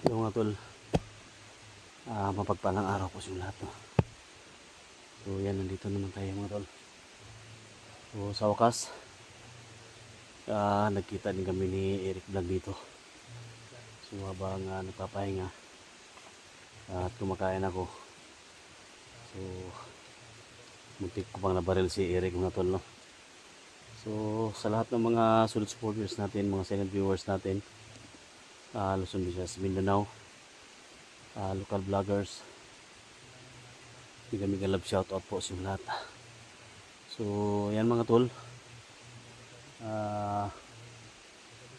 Yung mga tol, mapagpalang araw po sa lahat, no? So yan, nandito naman tayo mga tol. So sa wakas, nagkita din kami ni Eric Vlog dito. So habang nagpapahinga at kumakain ako, so muntik ko pang nabaril si Eric mga tol, no? So sa lahat ng mga solid supporters natin, mga silent viewers natin, Luzon, Visayas, Mindanao, local vloggers, mega love shoutout po sa lahat. So yan mga tol,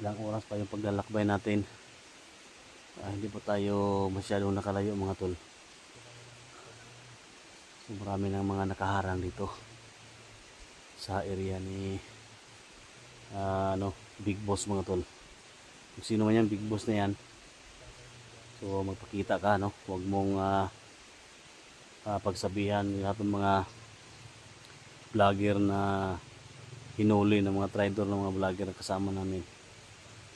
ilang oras pa yung paglalakbay natin. Hindi pa tayo masyadong nakalayo mga tol. So marami ng mga nakaharang dito sa area ni Big Boss mga tol. Kung sino man yan, Big Boss na yan, so magpakita ka, no? Huwag mong pagsabihan lahat ng mga vlogger na hinuli, ng mga trader ng mga vlogger na kasama namin.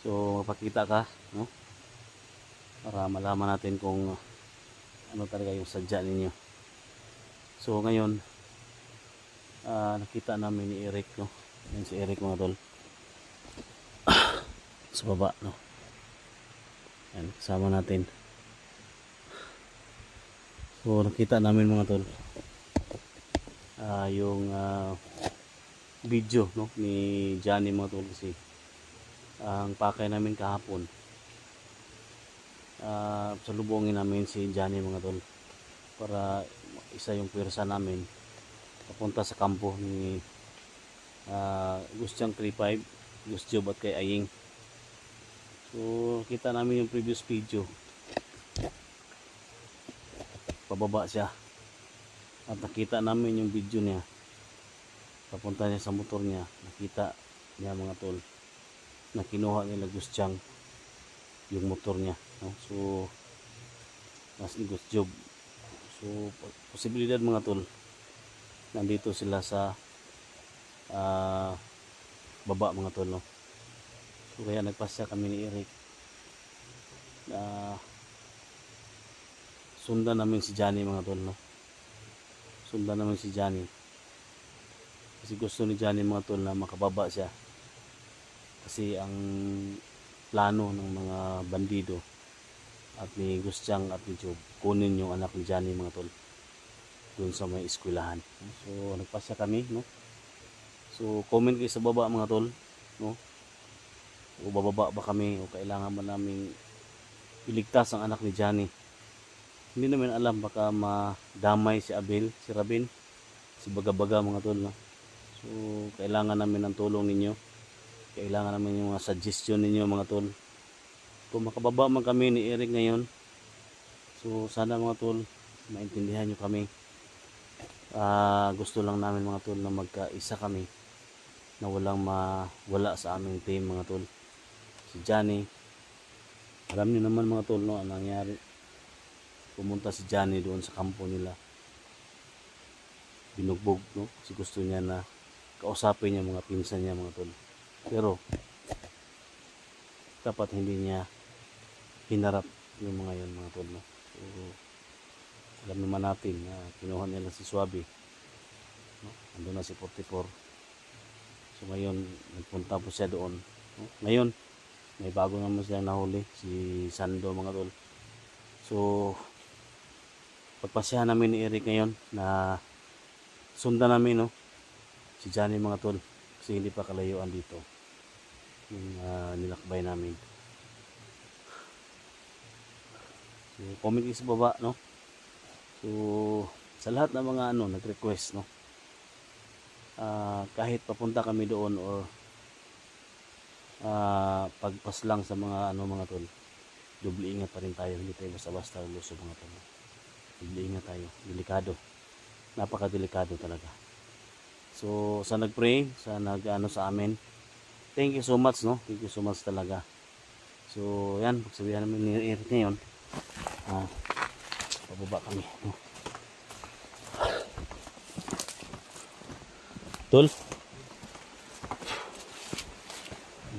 So magpakita ka, no? Para malaman natin kung ano talaga yung sadya ninyo. So ngayon, nakita namin ni Eric, no? Yan si Eric mga tol, sa baba, no? Yan, kasama natin. So nakita namin mga tol, yung video, no, ni Johnny mga tol. Kasi ang pakay namin kahapon, salubungin namin si Johnny mga tol, para isa yung pwersa namin papunta sa kampo ni Gustyang 35, Gustyob at kay Aying. So kita namin yung previous video, pababa siya, at nakita namin yung video niya papunta niya sa motor niya. Nakita niya mga tol na kinuha nila Gustyang yung motor niya, no? So mas ni Gustyob. So posibilidad mga tol, nandito sila sa baba mga tol, no? So kaya nagpasya kami ni Eric na sundan namin si Johnny mga tol, no? Sundan namin si Johnny kasi gusto ni Johnny mga tol na makababa siya, kasi ang plano ng mga bandido at ni Gustyang at ni Job, kunin yung anak ni Johnny mga tol doon sa may eskwelahan. So nagpasya kami, no? So comment kayo sa baba mga tol, no? O bababa ba kami, o kailangan ba naming iligtas ang anak ni Johnny? Hindi namin alam, baka madamay si Abel, si Rabin, si Baga-Baga mga tol, no? So kailangan namin ng tulong ninyo, kailangan namin yung mga suggestion ninyo mga tol. Kung makababa man kami ni Eric ngayon, so sana mga tol, maintindihan nyo kami. Gusto lang namin mga tol na magkaisa kami, na walang mawala sa aming team mga tol. Si Johnny, alam niyo naman mga tol, no, ang nangyari. Pumunta si Johnny doon sa kampo nila, binugbog, no? Kasi gusto niya na kausapin niya mga pinsan niya mga tol, pero dapat hindi niya hinarap yung mga yon mga tol, no? So alam naman natin na kinuha nila si Suabe, no? Andun na si 44. So ngayon nagpunta po siya doon, no? Ngayon may bago naman silang nahuli, si Sando mga tol. So pagpasyahan namin ni Eric ngayon na sundan namin, no, si Johnny mga tol, kasi hindi pa kalayuan dito yung nilakbay namin. So comment kayo sa baba, no? So sa lahat ng mga nag-request, no, kahit papunta kami doon or pagpas lang sa mga mga tol, doble ingat pa rin tayo. Hindi tayo basta-basta luso mga tol. Doble ingat tayo, delikado, napakadelikado talaga. So sa nag-pray, sa sa amin, thank you so much, no? Thank you so much talaga. So yan, pagsabihan namin ni Eric ngayon, pababa kami, no? Tol,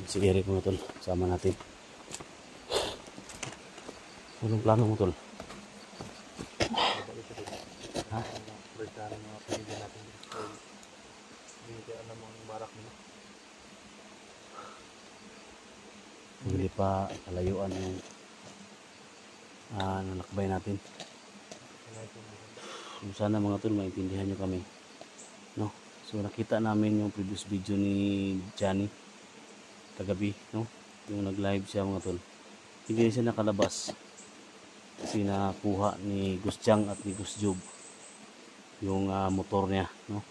si Eric mga tol, sama natin. Anong plano mo, tol? Babalik ito doon. Ha? Berta ng mga pamilya natin. Hindi kaya alam mo ang barak nila. Hindi pa kalayuan yung nalakbay natin. Kaya ito yung So, sana mga tol, maintindihan nyo kami. No? So, nakita namin yung previous video ni Johnny kagabi, no? Yung nag-live siya mga tol. Hindi siya nakalabas kasi nakuha ni Gus Chang at ni Gus Job yung motor niya, no?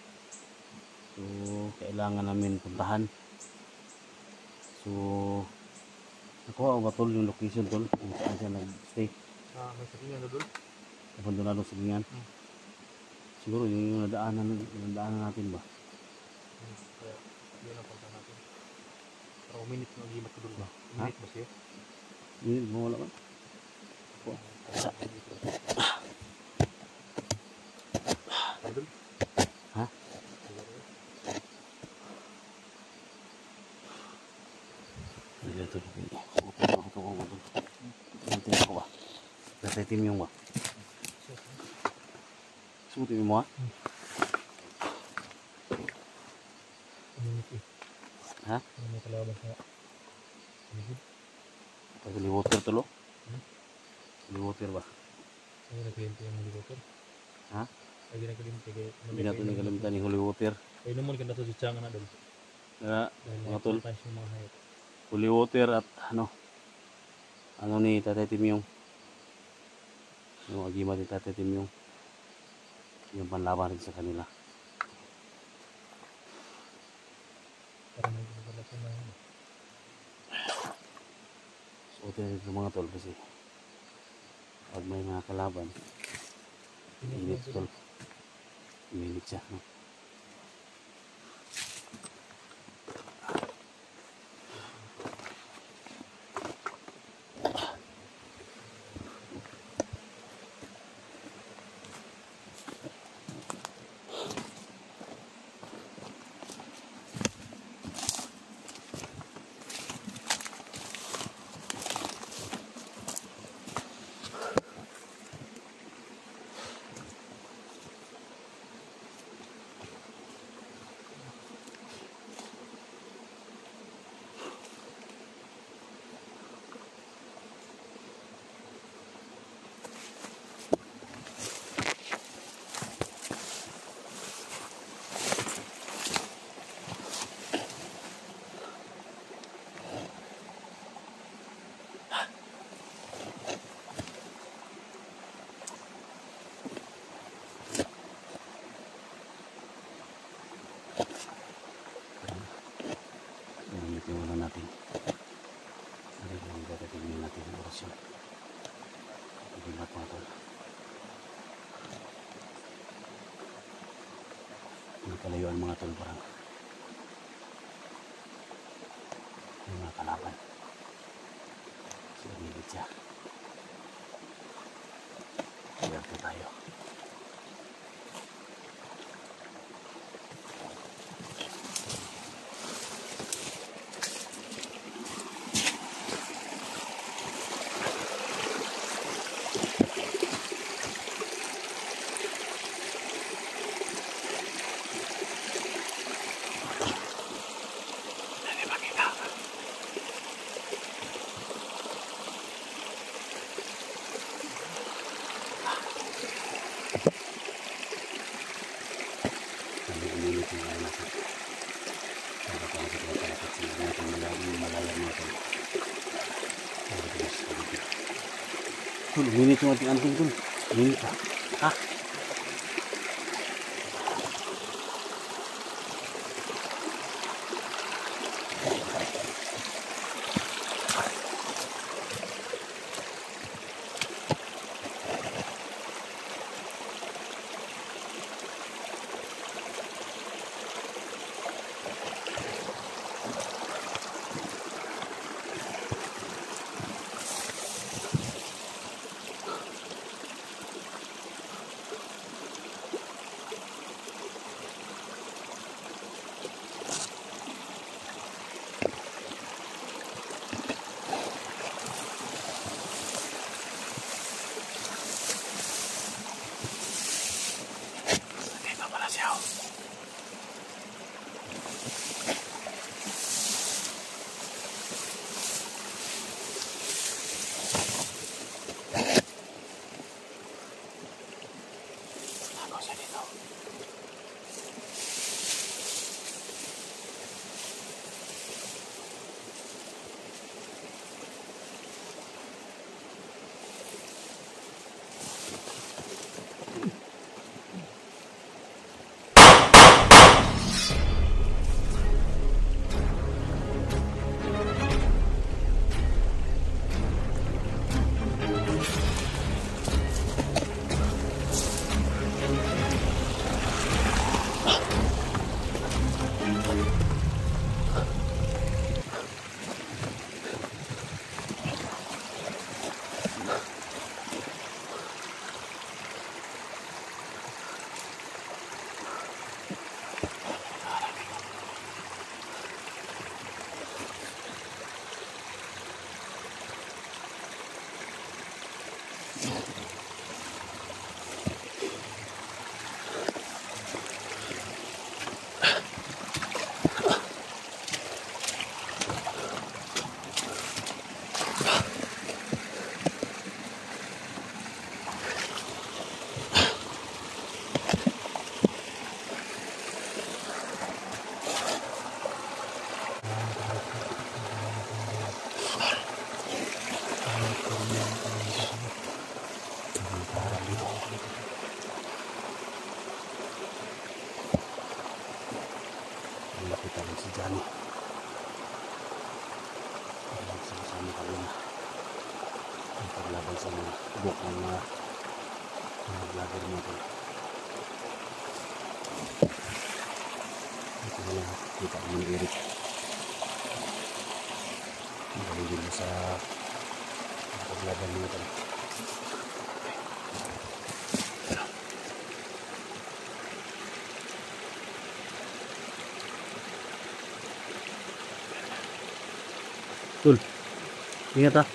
So, kailangan namin puntahan. So, nakuha ko ba tol yung location tol kung saan siya nag-stay? may sakingan na doon. Abandonado sa lingan. Siguro yung nadaanan natin ba? Kaya yun ang punta natin. Para uminit ng agimat ko doon ba? Ha? Uminit ba siya? Yun, mawala ba? Doon? Ha? Hindi ito. Nantin ako ba? Nasa team yung ba? Subutin mo ha? Uminit eh. Ha? May kalaban sa paligid. Pag water tulo? Water ba? Ay, nagkalimutan yung helicopter. Ha? Ay, nagkalimutan. Hindi natin nakalimutan ni Holy Water. Ay, naman ka na sa sitsanga na doon. Kaya, Dahil mga tol, nakapatay yung mga hayop. Holy Water at ano ni Tatay Timyong. Yung agimat ni Tatay Timyong. Yung panlaban rin sa kanila. Para may gumagala sa mga So, rin sa mga tol kasi pag may mga kalaban, init tol. Init siya, no? Gamitin muna natin. Hindi lang gagawin natin ang orasyon. Hindi na mga tol. Hindi kalayuan mga tol parang may mga kalaban. So, gilid siya. Swerte tayo. Minit yung ating anting dun. Minit ha. Ha? Lapitan si Johnny. Sama-sama kami na paglaban sa mga buk ng mga vlogger natin. Ito na lang kita kami ni Eric. Magaling din sa paglaban natin. Tul, ingat ah.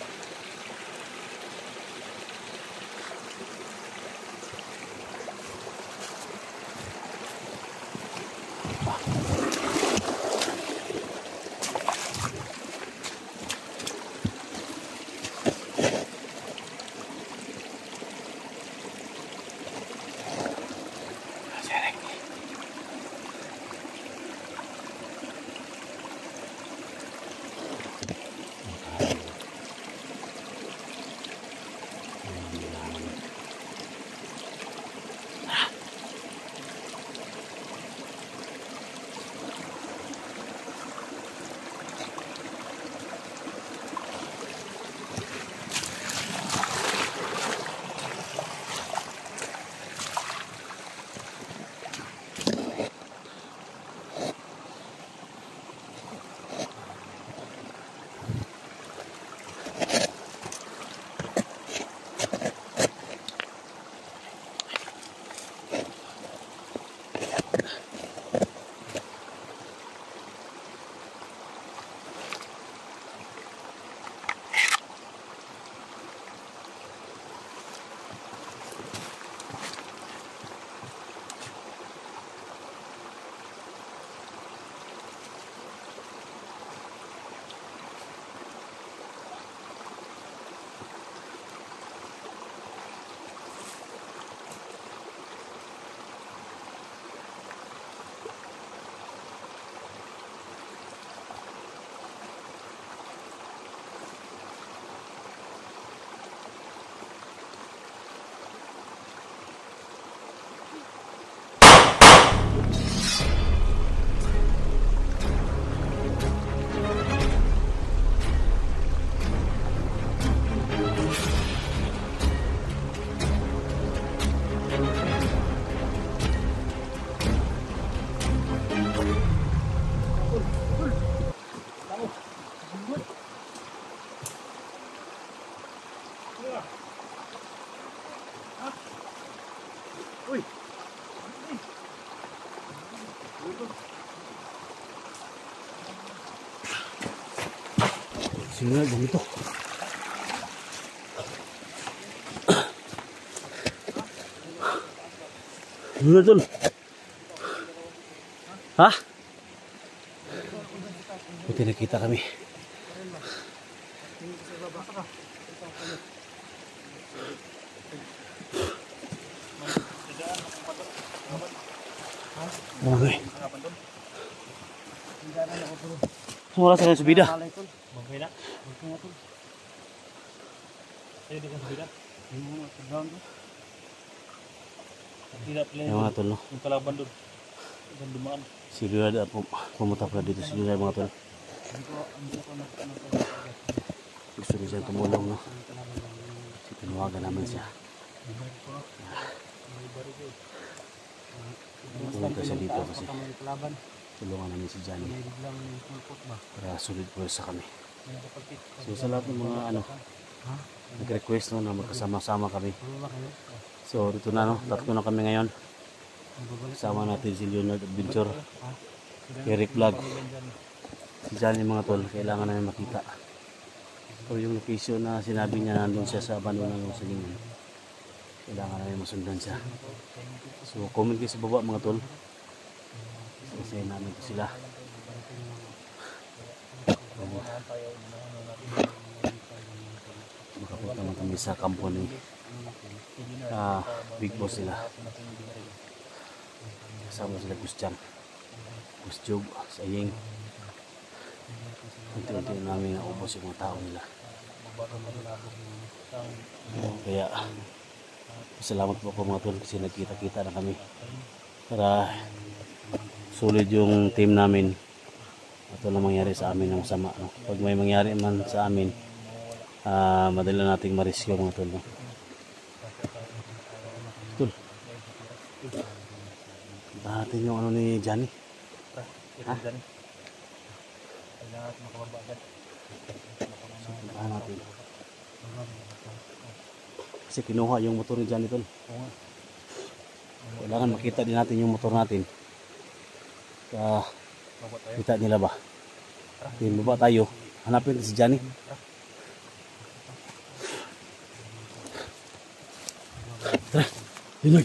Uy. Sino ganito? Ano dun? Ha? Buti nakita kami. Okay. Wala sa kanya subida. Bangkay na? Ayo di kan subida. Tidak play. Yung mga tol, no? Yung kalaban doon. Dan dumaan. Si Lula at pumunta pala dito si Lula, mga tol. Gusto niya siya tumulong, no? Si tinawagan namin siya. Pumunta siya dito kasi tulungan namin si Johnny para sulit po sa kami. So sa lahat ng mga nag-request, no, na magkasama-sama kami. So dito na, no, tatlo na kami ngayon. Kasama natin si Leonard Adventure, Eric Vlog, si Johnny, mga tol. Kailangan namin makita. So yung location na sinabi niya, nandun siya sa abandonan ng Silingan. Kailangan namin masundan siya. So comment kayo sa baba mga tol. Kasi namin to sila. Makapunta naman kami sa kampo ni Big Boss sila. Kasama sila Gustyang, Gustjog, Saying. Unti-unti namin naubos yung mga tao nila. Kaya salamat po ako mga tol kasi nagkita-kita na kami para solid yung team namin. Ito na mangyari sa amin ng masama, no? Pag may mangyari man sa amin, madali nating ma-rescue mga tol, no? Tol, punta natin yung ano ni Johnny. Ha? So, puntahan natin. Kasi kinuha yung motor ni Johnny tol. Kailangan makita din natin yung motor natin. Kita nila ba? Yung baba tayo. Hanapin si Johnny. Tara, Linoy.